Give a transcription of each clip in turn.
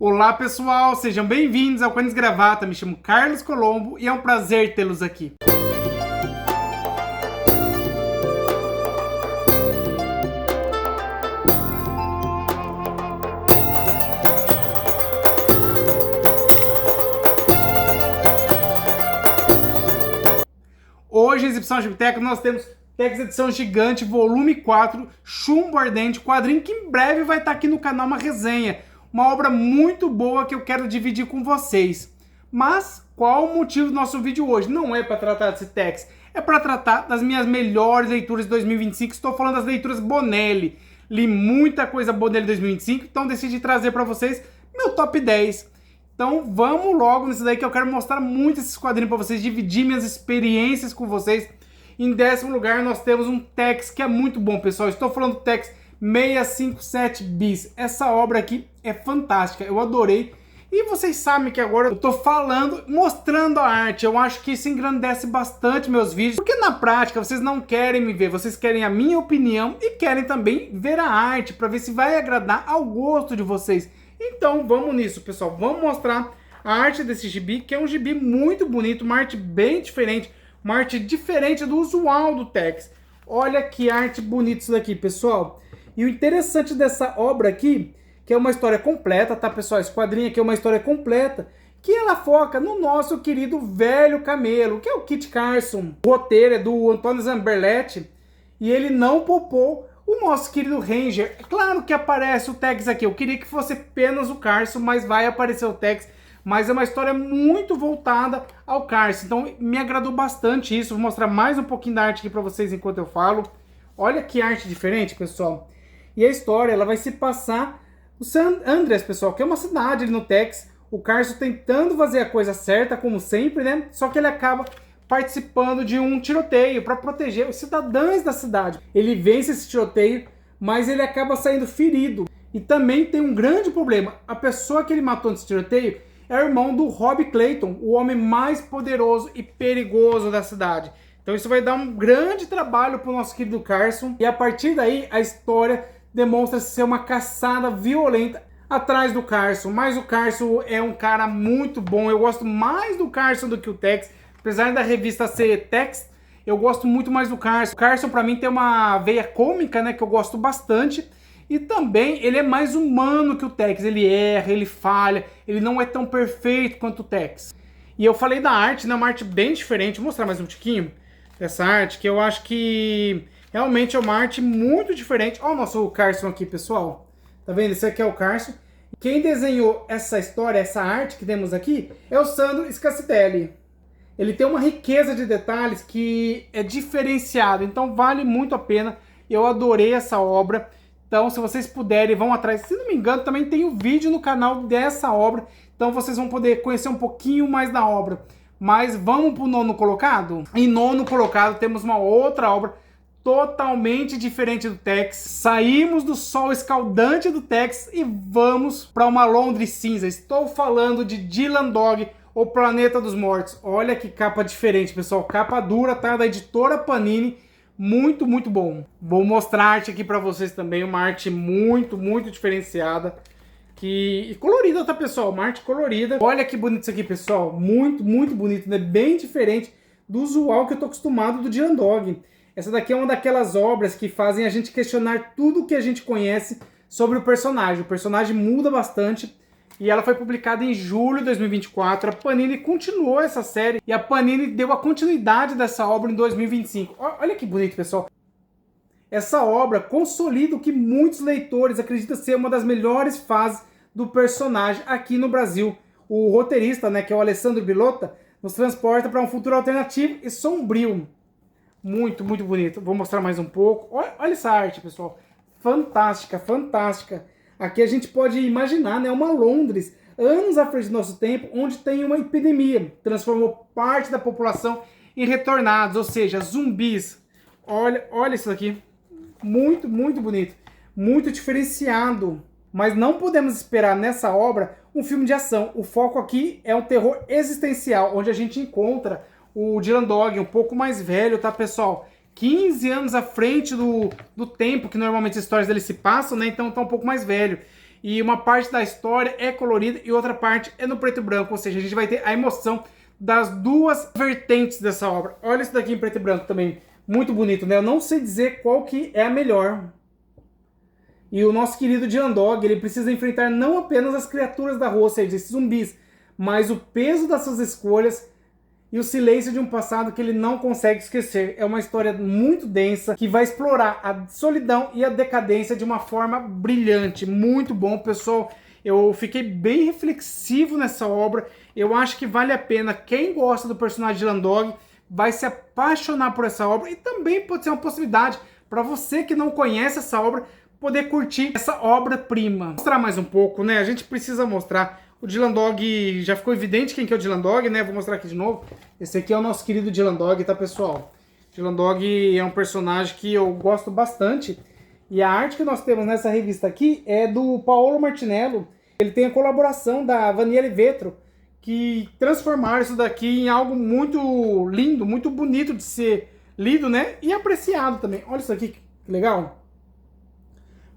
Olá pessoal, sejam bem-vindos ao Cones Gravata, me chamo Carlos Colombo e é um prazer tê-los aqui. Hoje, na exibição Gibiteca, nós temos Tex Edição Gigante, volume 4, Chumbo Ardente, quadrinho que em breve vai estar aqui no canal uma resenha. Uma obra muito boa que eu quero dividir com vocês. Mas qual o motivo do nosso vídeo hoje? Não é para tratar desse Tex, é para tratar das minhas melhores leituras de 2025. Estou falando das leituras Bonelli. Li muita coisa Bonelli 2025, então decidi trazer para vocês meu top 10. Então vamos logo nisso daí que eu quero mostrar muito esses quadrinhos para vocês, dividir minhas experiências com vocês. Em 10º lugar nós temos um Tex que é muito bom, pessoal. Estou falando do Tex 657 Bis. Essa obra aqui é fantástica, eu adorei. E vocês sabem que agora eu tô falando, mostrando a arte. Eu acho que isso engrandece bastante meus vídeos, porque na prática vocês não querem me ver, vocês querem a minha opinião e querem também ver a arte, para ver se vai agradar ao gosto de vocês. Então vamos nisso, pessoal. Vamos mostrar a arte desse gibi, que é um gibi muito bonito, uma arte bem diferente, uma arte diferente do usual do Tex. Olha que arte bonita isso daqui, pessoal. E o interessante dessa obra aqui, que é uma história completa, tá, pessoal? Esse quadrinho aqui é uma história completa, que ela foca no nosso querido velho camelo, que é o Kit Carson. O roteiro é do Antônio Zamberletti, e ele não poupou o nosso querido Ranger. É claro que aparece o Tex aqui, eu queria que fosse apenas o Carson, mas vai aparecer o Tex. Mas é uma história muito voltada ao Carson, então me agradou bastante isso. Vou mostrar mais um pouquinho da arte aqui para vocês enquanto eu falo. Olha que arte diferente, pessoal. E a história, ela vai se passar no San Andreas, pessoal, que é uma cidade ali no Tex. O Carson tentando fazer a coisa certa, como sempre, né? Só que ele acaba participando de um tiroteio para proteger os cidadãos da cidade. Ele vence esse tiroteio, mas ele acaba saindo ferido. E também tem um grande problema. A pessoa que ele matou nesse tiroteio é o irmão do Rob Clayton, o homem mais poderoso e perigoso da cidade. Então isso vai dar um grande trabalho para o nosso querido Carson. E a partir daí a história demonstra ser uma caçada violenta atrás do Carson. Mas o Carson é um cara muito bom. Eu gosto mais do Carson do que o Tex. Apesar da revista ser Tex, eu gosto muito mais do Carson. O Carson para mim tem uma veia cômica, né, que eu gosto bastante. E também ele é mais humano que o Tex. Ele erra, ele falha, ele não é tão perfeito quanto o Tex. E eu falei da arte, né, uma arte bem diferente. Vou mostrar mais um tiquinho dessa arte, que eu acho que realmente é uma arte muito diferente. Olha o nosso Carson aqui, pessoal. Tá vendo? Esse aqui é o Carson. Quem desenhou essa história, essa arte que temos aqui, é o Sandro Scacitelli. Ele tem uma riqueza de detalhes que é diferenciada, então vale muito a pena. Eu adorei essa obra. Então, se vocês puderem, vão atrás. Se não me engano, também tem um vídeo no canal dessa obra. Então, vocês vão poder conhecer um pouquinho mais da obra. Mas vamos para o 9º colocado? Em 9º colocado, temos uma outra obra totalmente diferente do Tex. Saímos do sol escaldante do Tex e vamos para uma Londres cinza. Estou falando de Dylan Dog, O Planeta dos Mortos. Olha que capa diferente, pessoal. Capa dura, tá? Da editora Panini. Muito, muito bom. Vou mostrar a arte aqui para vocês também. Uma arte muito, muito diferenciada. E colorida, tá, pessoal? Uma arte colorida. Olha que bonito isso aqui, pessoal. Muito, muito bonito, né? Bem diferente do usual que eu tô acostumado do Dylan Dog. Essa daqui é uma daquelas obras que fazem a gente questionar tudo que a gente conhece sobre o personagem. O personagem muda bastante. E ela foi publicada em julho de 2024. A Panini continuou essa série e a Panini deu a continuidade dessa obra em 2025. Olha que bonito, pessoal. Essa obra consolida o que muitos leitores acreditam ser uma das melhores fases do personagem aqui no Brasil. O roteirista, né, que é o Alessandro Bilotta, nos transporta para um futuro alternativo e sombrio. Muito, muito bonito. Vou mostrar mais um pouco. Olha essa arte, pessoal. Fantástica, fantástica. Aqui a gente pode imaginar, né, uma Londres, anos à frente do nosso tempo, onde tem uma epidemia. Transformou parte da população em retornados, ou seja, zumbis. Olha isso aqui. Muito, muito bonito. Muito diferenciado. Mas não podemos esperar nessa obra um filme de ação. O foco aqui é um terror existencial, onde a gente encontra o Dylan Dog um pouco mais velho, tá, pessoal? 15 anos à frente do tempo que normalmente as histórias dele se passam, né? Então tá um pouco mais velho. e uma parte da história é colorida e outra parte é no preto e branco, ou seja, a gente vai ter a emoção das duas vertentes dessa obra. Olha isso daqui em preto e branco também, muito bonito, né? Eu não sei dizer qual que é a melhor. E o nosso querido Dylan Dog, ele precisa enfrentar não apenas as criaturas da rua, ou seja, esses zumbis, mas o peso das suas escolhas e o silêncio de um passado que ele não consegue esquecer. É uma história muito densa que vai explorar a solidão e a decadência de uma forma brilhante. Muito bom, pessoal. Eu fiquei bem reflexivo nessa obra. Eu acho que vale a pena. Quem gosta do personagem de Dylan Dog vai se apaixonar por essa obra e também pode ser uma possibilidade para você que não conhece essa obra poder curtir essa obra-prima. Vou mostrar mais um pouco, né? A gente precisa mostrar. O Dylan Dog, já ficou evidente quem que é o Dylan Dog, né? Vou mostrar aqui de novo. Esse aqui é o nosso querido Dylan Dog, tá, pessoal? Dylan Dog é um personagem que eu gosto bastante. E a arte que nós temos nessa revista aqui é do Paolo Martinello. Ele tem a colaboração da Vaniele Vetro, que transformaram isso daqui em algo muito lindo, muito bonito de ser lido, né? E apreciado também. Olha isso aqui, que legal.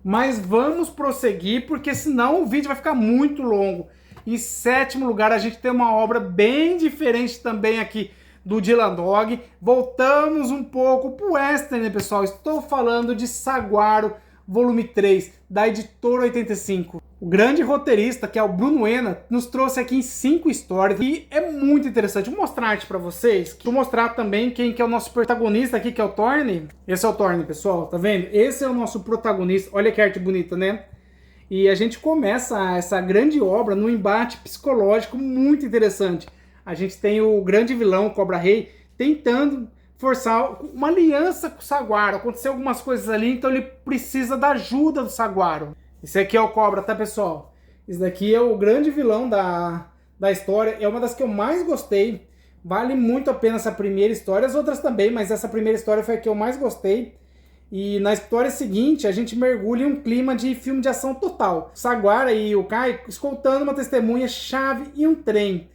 Mas vamos prosseguir, porque senão o vídeo vai ficar muito longo. Em sétimo lugar, a gente tem uma obra bem diferente também aqui do Dylan Dog. Voltamos um pouco pro western, né, pessoal? Estou falando de Saguaro, volume 3, da editora 85. O grande roteirista, que é o Bruno Ena, nos trouxe aqui em 5 histórias e é muito interessante. Vou mostrar a arte pra vocês. Vou mostrar também quem que é o nosso protagonista aqui, que é o Thorne. Esse é o Thorne, pessoal, tá vendo? Esse é o nosso protagonista. Olha que arte bonita, né? E a gente começa essa grande obra num embate psicológico muito interessante. A gente tem o grande vilão, o Cobra Rei, tentando forçar uma aliança com o Saguaro. Aconteceu algumas coisas ali, então ele precisa da ajuda do Saguaro. Esse aqui é o Cobra, tá, pessoal? Esse daqui é o grande vilão da história. É uma das que eu mais gostei. Vale muito a pena essa primeira história. As outras também, mas essa primeira história foi a que eu mais gostei. E na história seguinte, a gente mergulha em um clima de filme de ação total. O Saguaro e o Kai escoltando uma testemunha-chave e um trem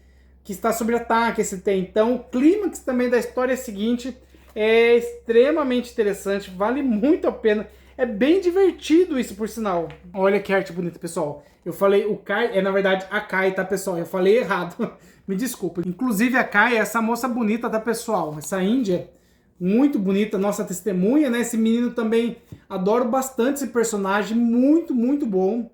que está sob ataque, esse trem. Então, o clímax também da história seguinte é extremamente interessante, vale muito a pena. É bem divertido isso, por sinal. Olha que arte bonita, pessoal. Eu falei o Kai, na verdade a Kai, tá, pessoal? Eu falei errado. Me desculpa. Inclusive a Kai é essa moça bonita, tá, pessoal? Essa índia, muito bonita, nossa testemunha, né? Esse menino também, adoro bastante esse personagem, muito, muito bom.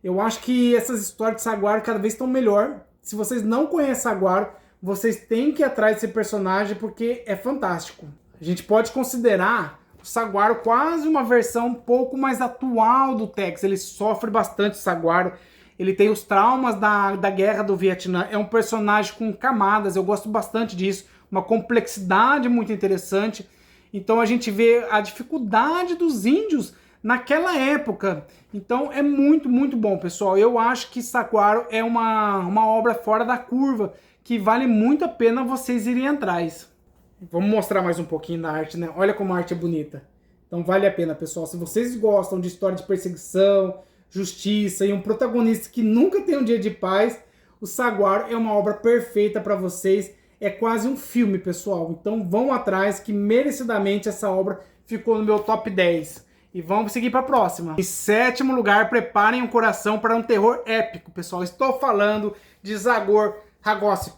Eu acho que essas histórias de Saguaro cada vez estão melhor. Se vocês não conhecem Saguaro, vocês têm que ir atrás desse personagem porque é fantástico. A gente pode considerar o Saguaro quase uma versão um pouco mais atual do Tex. Ele sofre bastante, o Saguaro. Ele tem os traumas da guerra do Vietnã. É um personagem com camadas, eu gosto bastante disso. Uma complexidade muito interessante. Então a gente vê a dificuldade dos índios naquela época. Então é muito, muito bom, pessoal. Eu acho que Saguaro é uma obra fora da curva, que vale muito a pena vocês irem atrás. Vamos mostrar mais um pouquinho da arte, né? Olha como a arte é bonita. Então vale a pena, pessoal. Se vocês gostam de história de perseguição, justiça e um protagonista que nunca tem um dia de paz, o Saguaro é uma obra perfeita para vocês. É quase um filme, pessoal. Então vão atrás, que merecidamente essa obra ficou no meu top 10. E vamos seguir para a próxima. Em sétimo lugar, preparem o coração para um terror épico, pessoal. Estou falando de Zagor Hagossi,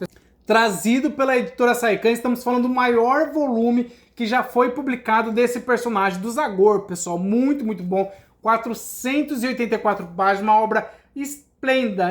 trazido pela editora Saikan. Estamos falando do maior volume que já foi publicado desse personagem, do Zagor, pessoal. Muito, muito bom. 484 páginas, uma obra esplêndida.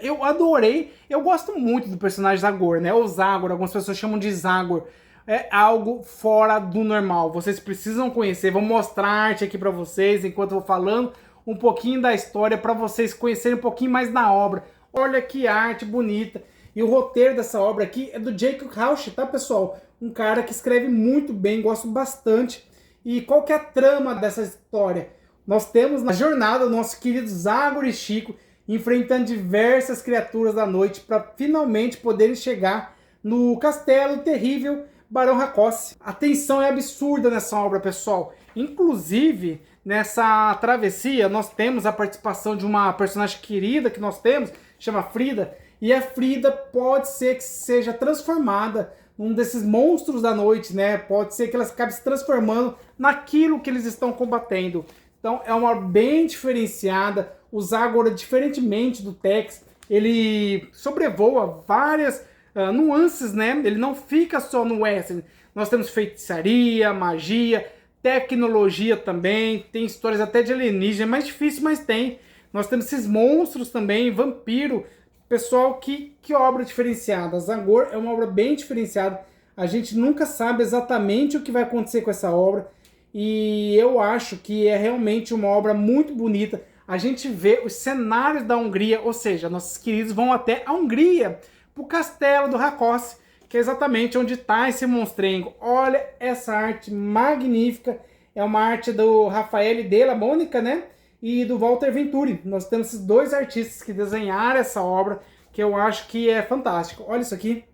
Eu adorei. Eu gosto muito do personagem Zagor, né? Ou Zagor, algumas pessoas chamam de Zagor. É algo fora do normal. Vocês precisam conhecer. Vou mostrar a arte aqui para vocês enquanto eu vou falando um pouquinho da história para vocês conhecerem um pouquinho mais da obra. Olha que arte bonita. E o roteiro dessa obra aqui é do Jacob Rausch, tá, pessoal? Um cara que escreve muito bem, gosto bastante. E qual que é a trama dessa história? Nós temos na jornada o nosso querido Zagor e Chico enfrentando diversas criaturas da noite para finalmente poderem chegar no castelo terrível Barão Hagossi. A tensão é absurda nessa obra, pessoal. Inclusive, nessa travessia, nós temos a participação de uma personagem querida que nós temos, chama Frida. E a Frida pode ser que seja transformada num desses monstros da noite, né? Pode ser que ela acabe se transformando naquilo que eles estão combatendo. Então é uma bem diferenciada. O Zagor, diferentemente do Tex, ele sobrevoa várias nuances, né? Ele não fica só no western. Nós temos feitiçaria, magia, tecnologia também, tem histórias até de alienígena, é mais difícil, mas tem. Nós temos esses monstros também, vampiro. Pessoal, que obra diferenciada. Zagor é uma obra bem diferenciada. A gente nunca sabe exatamente o que vai acontecer com essa obra. E eu acho que é realmente uma obra muito bonita. A gente vê os cenários da Hungria, ou seja, nossos queridos vão até a Hungria, para o castelo do Rákos, que é exatamente onde está esse monstrengo. Olha essa arte magnífica. É uma arte do Rafael Della Monica, né? E do Walter Venturi. Nós temos esses dois artistas que desenharam essa obra, que eu acho que é fantástico. Olha isso aqui.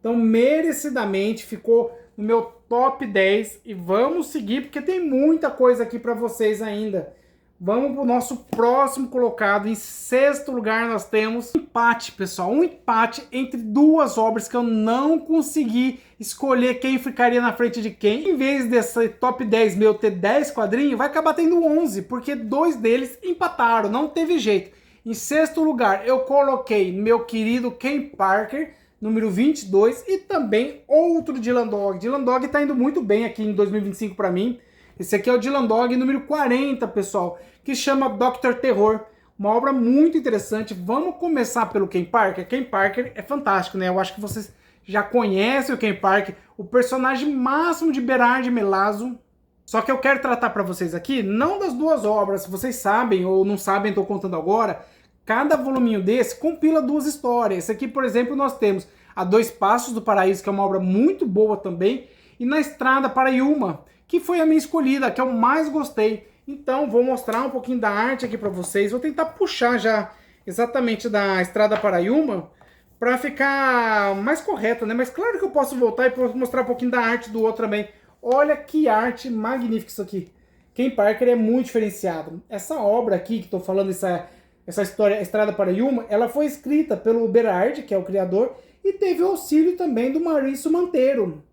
Então, merecidamente, ficou no meu top 10. E vamos seguir, porque tem muita coisa aqui para vocês ainda. Vamos para o nosso próximo colocado. Em sexto lugar, nós temos um empate, pessoal. Um empate entre duas obras que eu não consegui escolher quem ficaria na frente de quem. Em vez desse top 10 meu ter 10 quadrinhos, vai acabar tendo 11, porque dois deles empataram, não teve jeito. Em sexto lugar, eu coloquei meu querido Ken Parker, número 22, e também outro Dylan Dog. Dylan Dog tá indo muito bem aqui em 2025 para mim. Esse aqui é o Dylan Dog número 40, pessoal, que chama Dr. Terror. Uma obra muito interessante. Vamos começar pelo Ken Parker. Ken Parker é fantástico, né? Eu acho que vocês já conhecem o Ken Parker, o personagem máximo de Berard Milazzo. Só que eu quero tratar para vocês aqui, não das duas obras, se vocês sabem ou não sabem, estou contando agora. Cada voluminho desse compila duas histórias. Esse aqui, por exemplo, nós temos A Dois Passos do Paraíso, que é uma obra muito boa também, e Na Estrada para Yuma, que foi a minha escolhida, que eu mais gostei. Então, vou mostrar um pouquinho da arte aqui para vocês. Vou tentar puxar já exatamente da Estrada para Yuma, para ficar mais correta, né? Mas claro que eu posso voltar e posso mostrar um pouquinho da arte do outro também. Olha que arte magnífica isso aqui. Ken Parker é muito diferenciado. Essa obra aqui que estou falando, essa história, Estrada para Yuma, ela foi escrita pelo Berard, que é o criador, e teve o auxílio também do Maurício Monteiro.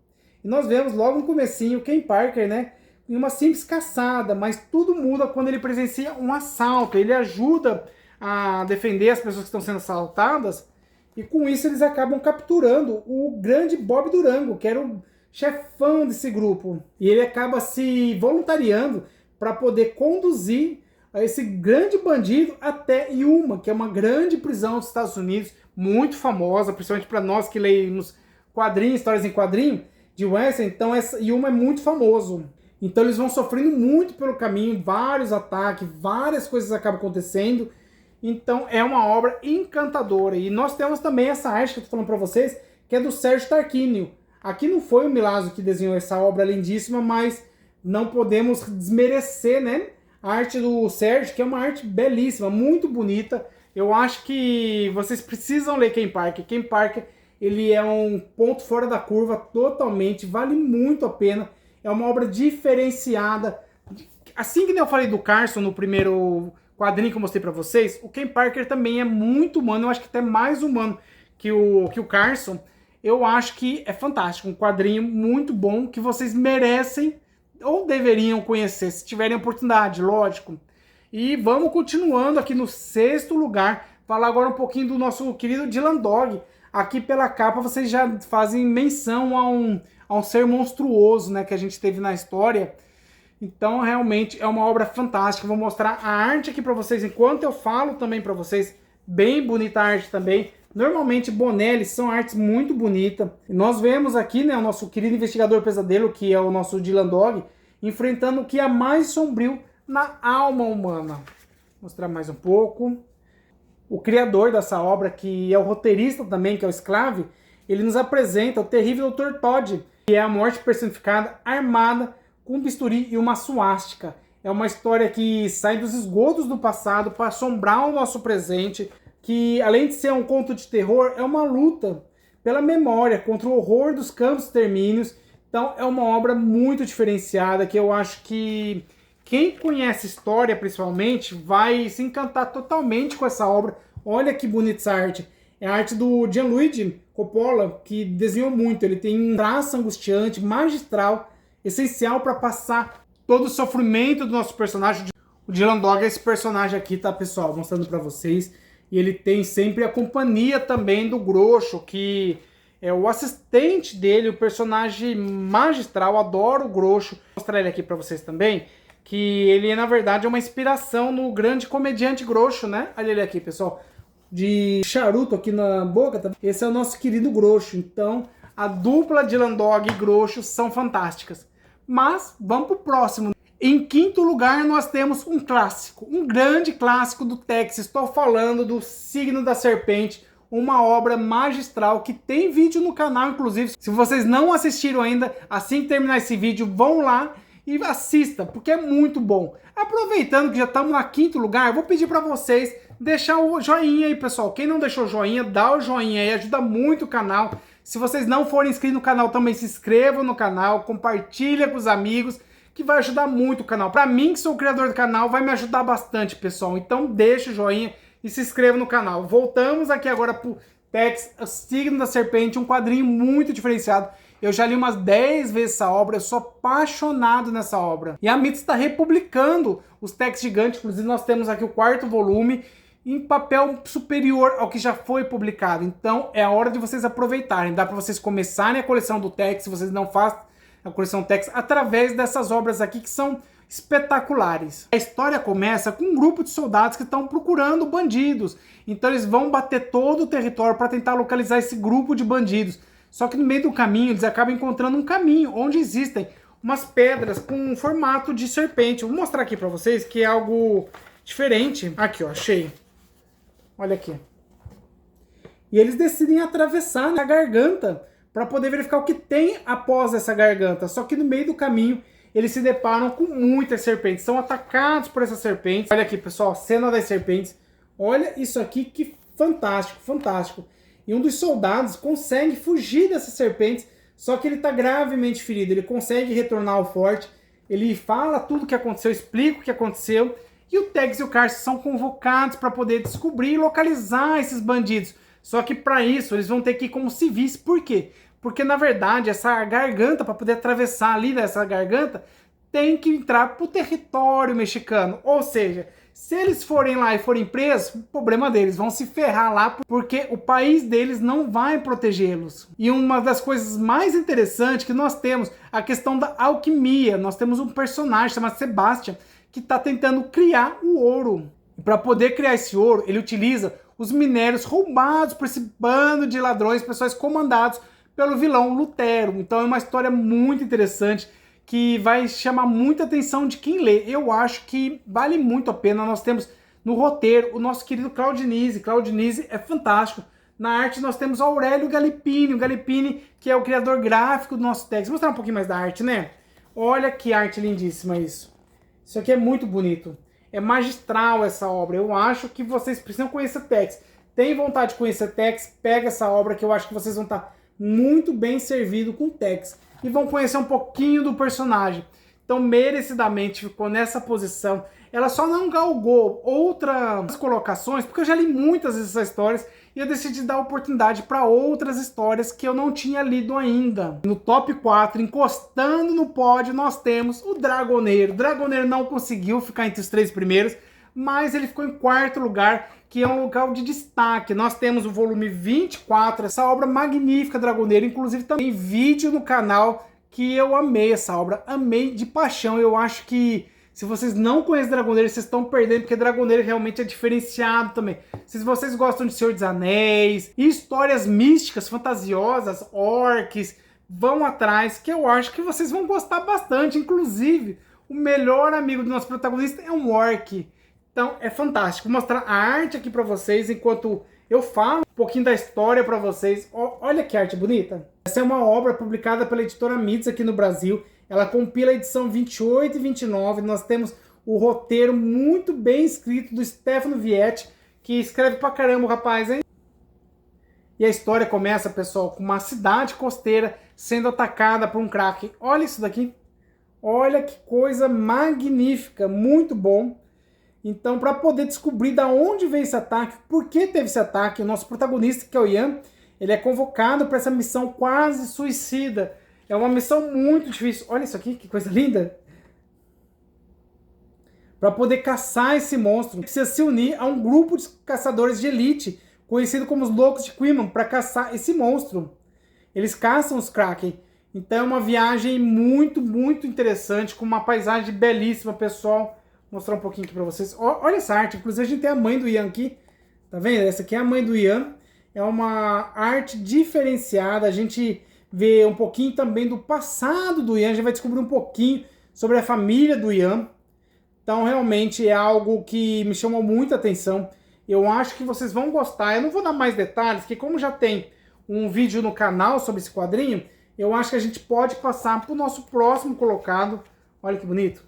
E nós vemos logo no comecinho Ken Parker, né, em uma simples caçada, mas tudo muda quando ele presencia um assalto. Ele ajuda a defender as pessoas que estão sendo assaltadas, e com isso eles acabam capturando o grande Bob Durango, que era o chefão desse grupo. E ele acaba se voluntariando para poder conduzir esse grande bandido até Yuma, que é uma grande prisão dos Estados Unidos, muito famosa, principalmente para nós que lemos quadrinhos, histórias em quadrinho de western. Então essa Yuma é muito famoso. Então eles vão sofrendo muito pelo caminho, vários ataques, várias coisas acabam acontecendo. Então é uma obra encantadora. E nós temos também essa arte que eu estou falando para vocês, que é do Sérgio Tarquínio. Aqui não foi o Milazzo que desenhou essa obra lindíssima, mas não podemos desmerecer, né, a arte do Sérgio, que é uma arte belíssima, muito bonita. Eu acho que vocês precisam ler Ken Parker. Ken Parker, ele é um ponto fora da curva totalmente, vale muito a pena. É uma obra diferenciada. Assim que eu falei do Carson no primeiro quadrinho que eu mostrei para vocês, o Ken Parker também é muito humano, eu acho que até mais humano que o Carson. Eu acho que é fantástico, um quadrinho muito bom que vocês merecem ou deveriam conhecer, se tiverem oportunidade, lógico. E vamos continuando aqui no sexto lugar, falar agora um pouquinho do nosso querido Dylan Dog. Aqui pela capa vocês já fazem menção a um ser monstruoso, né, que a gente teve na história. Então realmente é uma obra fantástica. Vou mostrar a arte aqui para vocês enquanto eu falo também para vocês. Bem bonita a arte também. Normalmente Bonelli são artes muito bonitas. Nós vemos aqui, né, o nosso querido investigador pesadelo, que é o nosso Dylan Dog, enfrentando o que é mais sombrio na alma humana. Vou mostrar mais um pouco. O criador dessa obra, que é o roteirista também, que é o Sclave, ele nos apresenta o terrível Dr. Todd, que é a morte personificada armada com um bisturi e uma suástica. É uma história que sai dos esgotos do passado para assombrar o nosso presente, que além de ser um conto de terror, é uma luta pela memória contra o horror dos campos extermínios. Então é uma obra muito diferenciada, que eu acho que quem conhece história principalmente vai se encantar totalmente com essa obra. Olha que bonita essa arte. É a arte do Gianluigi Coppola, que desenhou muito. Ele tem um traço angustiante, magistral, essencial para passar todo o sofrimento do nosso personagem. O Dylan Dog é esse personagem aqui, tá, pessoal? Mostrando pra vocês. E ele tem sempre a companhia também do Groxo, que é o assistente dele, o personagem magistral. Adoro o Groxo. Vou mostrar ele aqui pra vocês também. Que ele, na verdade, é uma inspiração no grande comediante Groxo, né? Olha ele aqui, pessoal. De charuto aqui na boca. Tá? Esse é o nosso querido Groxo. Então, a dupla Dylan Dog e Groxo são fantásticas. Mas, vamos pro próximo. Em quinto lugar, nós temos um clássico, um grande clássico do Tex. Estou falando do Signo da Serpente, uma obra magistral que tem vídeo no canal, inclusive. Se vocês não assistiram ainda, assim que terminar esse vídeo, vão lá e assista, porque é muito bom. Aproveitando que já estamos no quinto lugar, vou pedir para vocês deixar o joinha aí, pessoal. Quem não deixou o joinha, dá o joinha aí, ajuda muito o canal. Se vocês não forem inscritos no canal, também se inscrevam no canal, compartilha com os amigos, que vai ajudar muito o canal. Para mim, que sou o criador do canal, vai me ajudar bastante, pessoal. Então deixa o joinha e se inscreva no canal. Voltamos aqui agora pro Tex, o Signo da Serpente, um quadrinho muito diferenciado. Eu já li umas 10 vezes essa obra, eu sou apaixonado nessa obra. E a Mitos está republicando os Tex gigantes, inclusive nós temos aqui o 4º volume, em papel superior ao que já foi publicado. Então é a hora de vocês aproveitarem. Dá para vocês começarem a coleção do Tex, se vocês não fazem a coleção Tex, através dessas obras aqui que são espetaculares. A história começa com um grupo de soldados que estão procurando bandidos. Então eles vão bater todo o território para tentar localizar esse grupo de bandidos. Só que no meio do caminho eles acabam encontrando um caminho onde existem umas pedras com um formato de serpente. Eu vou mostrar aqui para vocês que é algo diferente. Aqui, ó, achei. Olha aqui. E eles decidem atravessar a garganta para poder verificar o que tem após essa garganta. Só que no meio do caminho eles se deparam com muitas serpentes. São atacados por essas serpentes. Olha aqui, pessoal, cena das serpentes. Olha isso aqui, que fantástico, fantástico. E um dos soldados consegue fugir dessas serpentes, só que ele está gravemente ferido. Ele consegue retornar ao forte, ele fala tudo o que aconteceu, explica o que aconteceu, e o Tex e o Carson são convocados para poder descobrir e localizar esses bandidos. Só que para isso eles vão ter que ir como civis. Por quê? Porque na verdade essa garganta, para poder atravessar ali dessa garganta, tem que entrar para o território mexicano. Ou seja, se eles forem lá e forem presos, o problema deles, vão se ferrar lá, porque o país deles não vai protegê-los. E uma das coisas mais interessantes que nós temos, a questão da alquimia. Nós temos um personagem chamado Sebastian, que está tentando criar o ouro. E para poder criar esse ouro, ele utiliza os minérios roubados por esse bando de ladrões, pessoas comandados pelo vilão Lutero. Então é uma história muito interessante, que vai chamar muita atenção de quem lê. Eu acho que vale muito a pena. Nós temos no roteiro o nosso querido Claudinizzi. Claudinizzi é fantástico. Na arte nós temos Aurélio Galippini. O Galippini, que é o criador gráfico do nosso texto. Vou mostrar um pouquinho mais da arte, né? Olha que arte lindíssima isso. Isso aqui é muito bonito. É magistral essa obra. Eu acho que vocês precisam conhecer Tex. Tem vontade de conhecer Tex? Pega essa obra que eu acho que vocês vão estar muito bem servidos com Tex. E vão conhecer um pouquinho do personagem. Então, merecidamente ficou nessa posição. Ela só não galgou outras colocações, porque eu já li muitas dessas histórias e eu decidi dar oportunidade para outras histórias que eu não tinha lido ainda. No top 4, encostando no pódio, nós temos o Dragoneiro. O Dragoneiro não conseguiu ficar entre os 3 primeiros, mas ele ficou em 4º lugar, que é um local de destaque. Nós temos o volume 24, essa obra magnífica, Dragoneiro. Inclusive também tem vídeo no canal que eu amei essa obra, amei de paixão. Eu acho que se vocês não conhecem Dragoneiro, vocês estão perdendo, porque Dragoneiro realmente é diferenciado também. Se vocês gostam de Senhor dos Anéis, histórias místicas, fantasiosas, orcs, vão atrás, que eu acho que vocês vão gostar bastante. Inclusive, o melhor amigo do nosso protagonista é um orc. Então é fantástico. Vou mostrar a arte aqui para vocês enquanto eu falo um pouquinho da história para vocês. Olha que arte bonita. Essa é uma obra publicada pela editora Mitos aqui no Brasil. Ela compila a edição 28 e 29. Nós temos o roteiro muito bem escrito do Stefano Vietti, que escreve pra caramba o rapaz, hein? E a história começa, pessoal, com uma cidade costeira sendo atacada por um Kraken. Olha isso daqui. Olha que coisa magnífica, muito bom. Então, para poder descobrir da onde veio esse ataque, por que teve esse ataque, o nosso protagonista, que é o Ian, ele é convocado para essa missão quase suicida. É uma missão muito difícil. Olha isso aqui, que coisa linda. Para poder caçar esse monstro, precisa se unir a um grupo de caçadores de elite, conhecido como os Loucos de Quinlan, para caçar esse monstro. Eles caçam os Kraken. Então é uma viagem muito, muito interessante, com uma paisagem belíssima, pessoal. Vou mostrar um pouquinho aqui para vocês. Olha essa arte, inclusive a gente tem a mãe do Ian aqui. Tá vendo? Essa aqui é a mãe do Ian. É uma arte diferenciada. A gente vê um pouquinho também do passado do Ian. A gente vai descobrir um pouquinho sobre a família do Ian. Então realmente é algo que me chamou muita atenção. Eu acho que vocês vão gostar. Eu não vou dar mais detalhes, porque como já tem um vídeo no canal sobre esse quadrinho, eu acho que a gente pode passar para o nosso próximo colocado. Olha que bonito.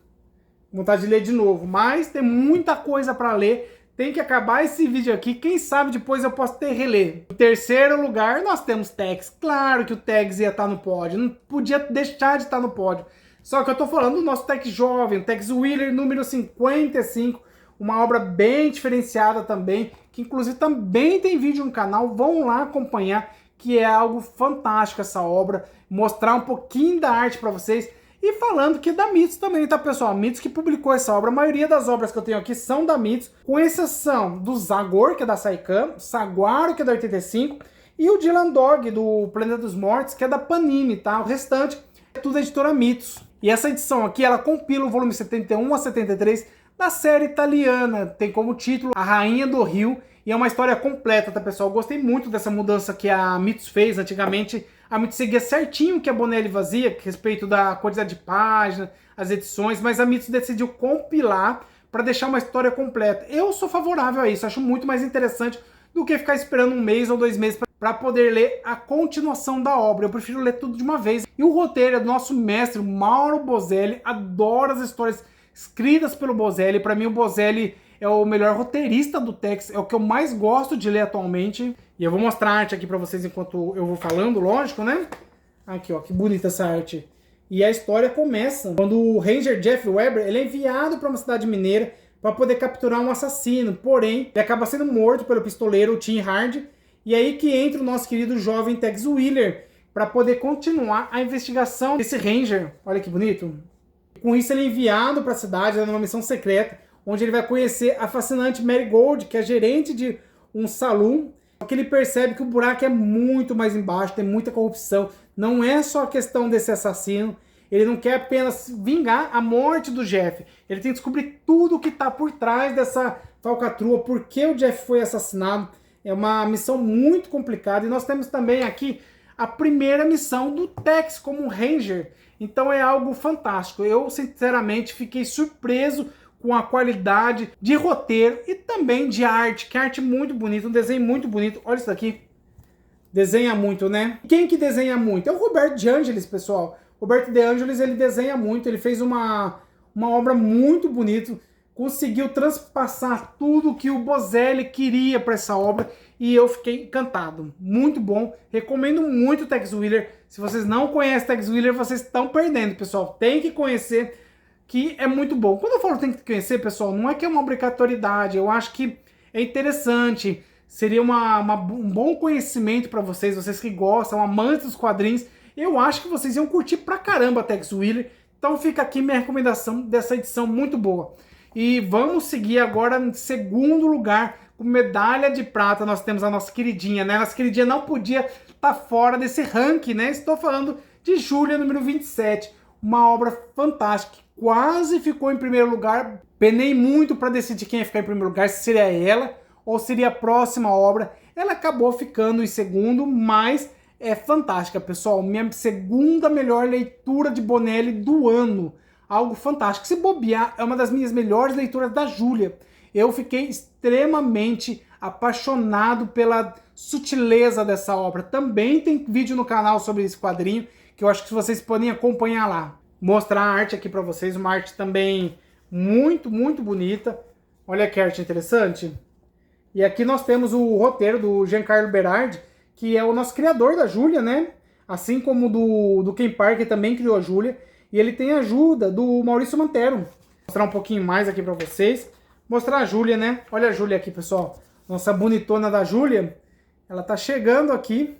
Vontade de ler de novo, mas tem muita coisa para ler. Tem que acabar esse vídeo aqui, quem sabe depois eu posso ter reler. Em terceiro lugar, nós temos Tex. Claro que o Tex ia estar no pódio, não podia deixar de estar no pódio. Só que eu tô falando do nosso Tex jovem, Tex Willer número 55, uma obra bem diferenciada também, que inclusive também tem vídeo no canal, vão lá acompanhar, que é algo fantástico essa obra, mostrar um pouquinho da arte para vocês. E falando que é da Mitos também, tá, pessoal? A Mitos que publicou essa obra. A maioria das obras que eu tenho aqui são da Mitos, com exceção do Zagor, que é da Saikan, Saguaro, que é da 85, e o Dylan Dog, do Planeta dos Mortos, que é da Panini, tá? O restante é tudo da editora Mitos. E essa edição aqui, ela compila o volume 71 a 73 da série italiana. Tem como título A Rainha do Rio, e é uma história completa, tá, pessoal? Eu gostei muito dessa mudança que a Mitos fez. Antigamente a Mitos seguia certinho o que a Bonelli fazia, a respeito da quantidade de páginas, as edições, mas a Mitos decidiu compilar para deixar uma história completa. Eu sou favorável a isso, acho muito mais interessante do que ficar esperando um mês ou 2 meses para poder ler a continuação da obra. Eu prefiro ler tudo de uma vez. E o roteiro é do nosso mestre, Mauro Bozelli. Adoro as histórias escritas pelo Bozelli. Para mim, o Bozelli é o melhor roteirista do Tex, é o que eu mais gosto de ler atualmente. E eu vou mostrar a arte aqui pra vocês enquanto eu vou falando, lógico, né? Aqui, ó, que bonita essa arte. E a história começa quando o Ranger Jeff Weber, ele é enviado para uma cidade mineira para poder capturar um assassino. Porém, ele acaba sendo morto pelo pistoleiro Tim Hard. E aí que entra o nosso querido jovem Tex Willer para poder continuar a investigação desse Ranger. Olha que bonito. Com isso, ele é enviado para a cidade, numa missão secreta, onde ele vai conhecer a fascinante Mary Gold, que é gerente de um salão. Só que ele percebe que o buraco é muito mais embaixo, tem muita corrupção. Não é só a questão desse assassino. Ele não quer apenas vingar a morte do Jeff. Ele tem que descobrir tudo o que está por trás dessa falcatrua, por que o Jeff foi assassinado. É uma missão muito complicada. E nós temos também aqui a primeira missão do Tex como Ranger. Então é algo fantástico. Eu, sinceramente, fiquei surpreso com a qualidade de roteiro e também de arte, que é arte muito bonita, um desenho muito bonito. Olha isso daqui. Desenha muito, né? Quem que desenha muito? É o Roberto De Angelis, pessoal. Roberto De Angelis, ele desenha muito, ele fez uma obra muito bonita, conseguiu transpassar tudo que o Bozelli queria para essa obra e eu fiquei encantado. Muito bom. Recomendo muito o Tex Willer. Se vocês não conhecem Tex Willer, vocês estão perdendo, pessoal. Tem que conhecer, que é muito bom. Quando eu falo tem que conhecer, pessoal, não é que é uma obrigatoriedade. Eu acho que é interessante. Seria um bom conhecimento para vocês, vocês que gostam, amantes dos quadrinhos. Eu acho que vocês iam curtir pra caramba a Tex Willer. Então fica aqui minha recomendação dessa edição muito boa. E vamos seguir agora em segundo lugar, com medalha de prata. Nós temos a nossa queridinha, né? Nossa queridinha não podia estar fora desse ranking, né? Estou falando de Júlia, número 27. Uma obra fantástica. Quase ficou em primeiro lugar. Penei muito para decidir quem ia ficar em primeiro lugar, se seria ela ou seria a próxima obra. Ela acabou ficando em segundo, mas é fantástica, pessoal. Minha segunda melhor leitura de Bonelli do ano. Algo fantástico. Se bobear, é uma das minhas melhores leituras da Júlia. Eu fiquei extremamente apaixonado pela sutileza dessa obra. Também tem vídeo no canal sobre esse quadrinho, que eu acho que vocês podem acompanhar lá. Mostrar a arte aqui para vocês, uma arte também muito, muito bonita. Olha que arte interessante. E aqui nós temos o roteiro do Giancarlo Berardi, que é o nosso criador da Júlia, né? Assim como do Ken Parker, também criou a Júlia. E ele tem a ajuda do Maurício Mantero. Vou mostrar um pouquinho mais aqui para vocês. Mostrar a Júlia, né? Olha a Júlia aqui, pessoal. Nossa bonitona da Júlia. Ela tá chegando aqui.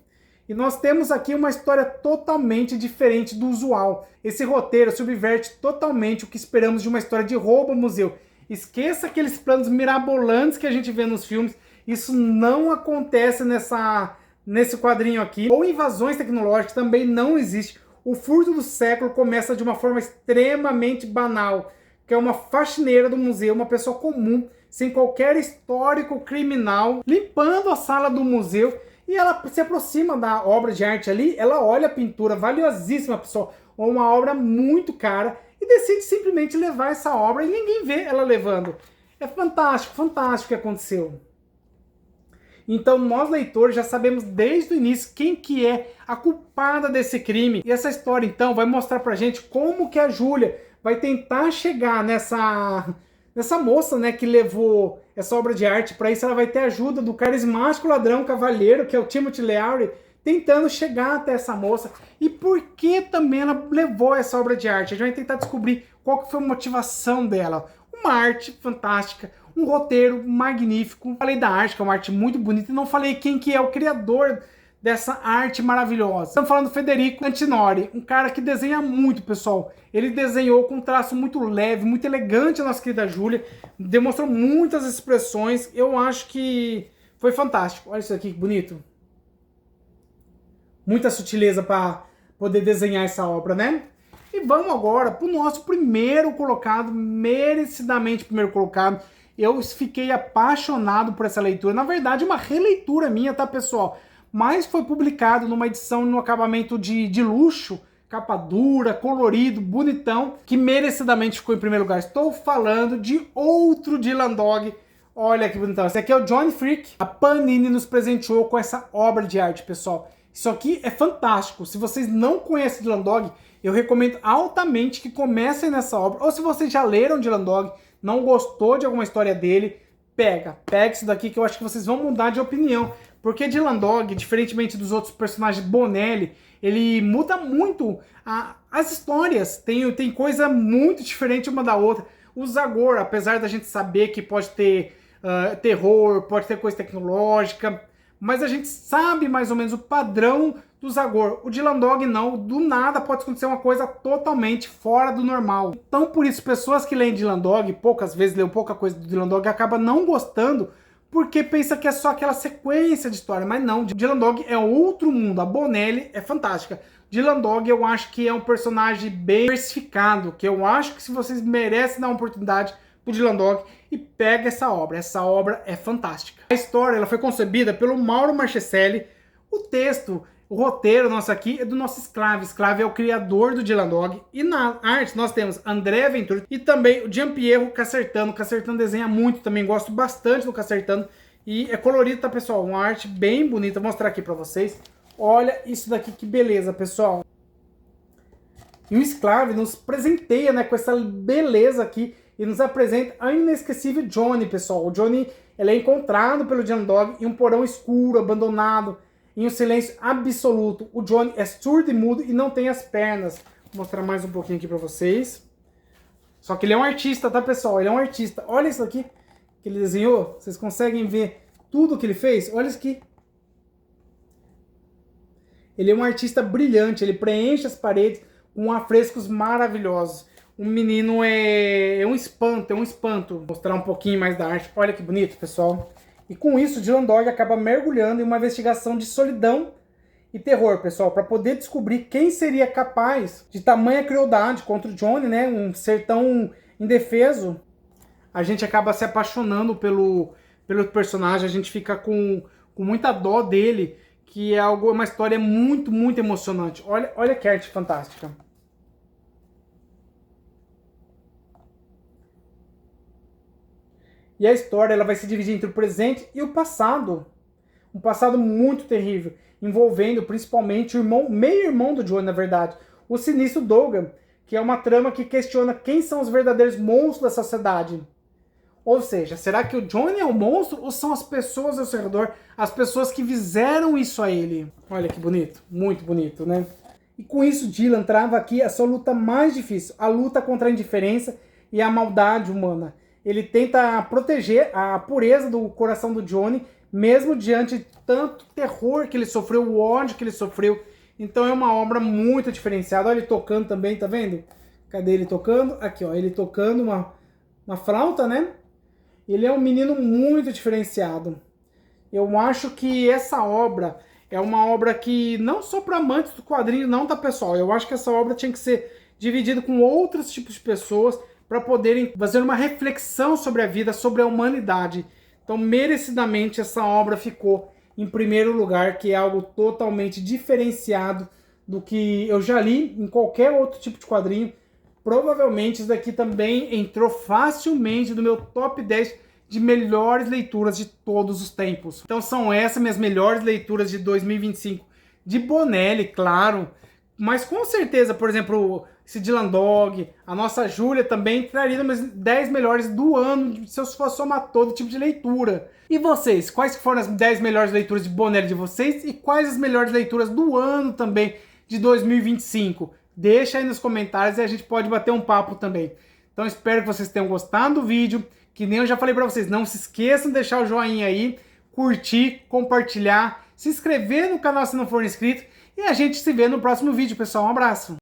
E nós temos aqui uma história totalmente diferente do usual. Esse roteiro subverte totalmente o que esperamos de uma história de roubo ao museu. Esqueça aqueles planos mirabolantes que a gente vê nos filmes. Isso não acontece nesse quadrinho aqui. Ou invasões tecnológicas também não existe. O furto do século começa de uma forma extremamente banal, que é uma faxineira do museu, uma pessoa comum, sem qualquer histórico criminal, limpando a sala do museu, e ela se aproxima da obra de arte ali, ela olha a pintura valiosíssima, pessoal, ou uma obra muito cara, e decide simplesmente levar essa obra e ninguém vê ela levando. É fantástico, fantástico o que aconteceu. Então nós, leitores, já sabemos desde o início quem que é a culpada desse crime. E essa história, então, vai mostrar pra gente como que a Júlia vai tentar chegar nessa moça, né, que levou essa obra de arte. Para isso ela vai ter a ajuda do carismático ladrão cavalheiro, que é o Timothy Leary, tentando chegar até essa moça. E por que também ela levou essa obra de arte? A gente vai tentar descobrir qual que foi a motivação dela. Uma arte fantástica, um roteiro magnífico. Falei da arte, que é uma arte muito bonita, e não falei quem que é o criador dessa arte maravilhosa. Estamos falando do Federico Antinori, um cara que desenha muito, pessoal. Ele desenhou com um traço muito leve, muito elegante a nossa querida Júlia, demonstrou muitas expressões. Eu acho que foi fantástico. Olha isso aqui, que bonito. Muita sutileza para poder desenhar essa obra, né? E vamos agora para o nosso primeiro colocado, merecidamente primeiro colocado. Eu fiquei apaixonado por essa leitura. Na verdade, uma releitura minha, tá, pessoal? Mas foi publicado numa edição no acabamento de luxo, capa dura, colorido, bonitão, que merecidamente ficou em primeiro lugar. Estou falando de outro Dylan Dog. Olha que bonitão. Esse aqui é o Johnny Freak. A Panini nos presenteou com essa obra de arte, pessoal. Isso aqui é fantástico. Se vocês não conhecem Dylan Dog, eu recomendo altamente que comecem nessa obra. Ou se vocês já leram Dylan Dog, não gostou de alguma história dele, pega isso daqui que eu acho que vocês vão mudar de opinião. Porque Dylan Dog, diferentemente dos outros personagens Bonelli, ele muda muito as histórias. Tem coisa muito diferente uma da outra. O Zagor, apesar da gente saber que pode ter terror, pode ter coisa tecnológica, mas a gente sabe mais ou menos o padrão do Zagor. O Dylan Dog não, do nada pode acontecer uma coisa totalmente fora do normal. Então por isso, pessoas que leem Dylan Dog, poucas vezes leem pouca coisa do Dylan Dog, acabam não gostando, porque pensa que é só aquela sequência de história, mas não. Dylan Dog é outro mundo, a Bonelli é fantástica. Dylan Dog eu acho que é um personagem bem diversificado, que eu acho que se vocês merecem dar uma oportunidade pro Dylan Dog, e pega essa obra é fantástica. A história ela foi concebida pelo Mauro Marcheselli, o texto, o roteiro nosso aqui é do nosso Sclave. Sclave é o criador do Dylan Dog. E na arte nós temos André Ventura e também o Giampiero Casertano. O Casertano desenha muito, também gosto bastante do Casertano. E é colorido, tá, pessoal? Uma arte bem bonita. Vou mostrar aqui pra vocês. Olha isso daqui, que beleza, pessoal. E o Sclave nos presenteia, né, com essa beleza aqui e nos apresenta a inesquecível Johnny, pessoal. O Johnny ele é encontrado pelo Dylan Dog em um porão escuro, abandonado, em um silêncio absoluto. O Johnny é surdo e mudo e não tem as pernas. Vou mostrar mais um pouquinho aqui pra vocês. Só que ele é um artista, tá, pessoal? Ele é um artista. Olha isso aqui que ele desenhou. Vocês conseguem ver tudo que ele fez? Olha isso aqui. Ele é um artista brilhante. Ele preenche as paredes com afrescos maravilhosos. O menino é um espanto, Vou mostrar um pouquinho mais da arte. Olha que bonito, pessoal. E com isso, Dylan Dog acaba mergulhando em uma investigação de solidão e terror, pessoal, para poder descobrir quem seria capaz de tamanha crueldade contra o Johnny, né? Um ser tão indefeso. A gente acaba se apaixonando pelo personagem, a gente fica com muita dó dele, que é uma história muito, muito emocionante. Olha que arte fantástica. E a história ela vai se dividir entre o presente e o passado. Um passado muito terrível, envolvendo principalmente o meio-irmão do Johnny, na verdade, o sinistro Dogan, que é uma trama que questiona quem são os verdadeiros monstros da sociedade. Ou seja, será que o Johnny é o monstro ou são as pessoas ao seu redor, as pessoas que fizeram isso a ele? Olha que bonito, muito bonito, né? E com isso, Dylan trava aqui a sua luta mais difícil, a luta contra a indiferença e a maldade humana. Ele tenta proteger a pureza do coração do Johnny, mesmo diante de tanto terror que ele sofreu, o ódio que ele sofreu. Então é uma obra muito diferenciada. Olha ele tocando também, tá vendo? Cadê ele tocando? Aqui, ó, ele tocando na flauta, né? Ele é um menino muito diferenciado. Eu acho que essa obra é uma obra que não só para amantes do quadrinho, não, tá, pessoal? Eu acho que essa obra tinha que ser dividida com outros tipos de pessoas para poderem fazer uma reflexão sobre a vida, sobre a humanidade. Então, merecidamente, essa obra ficou em primeiro lugar, que é algo totalmente diferenciado do que eu já li em qualquer outro tipo de quadrinho. Provavelmente isso daqui também entrou facilmente no meu top 10 de melhores leituras de todos os tempos. Então são essas minhas melhores leituras de 2025 de Bonelli, claro. Mas com certeza, por exemplo, esse Dylan Dog, a nossa Júlia também traria nas 10 melhores do ano, se eu for somar todo tipo de leitura. E vocês, quais foram as 10 melhores leituras de Bonelli de vocês? E quais as melhores leituras do ano também de 2025? Deixa aí nos comentários e a gente pode bater um papo também. Então espero que vocês tenham gostado do vídeo. Que nem eu já falei pra vocês, não se esqueçam de deixar o joinha aí, curtir, compartilhar, se inscrever no canal se não for inscrito. E a gente se vê no próximo vídeo, pessoal. Um abraço!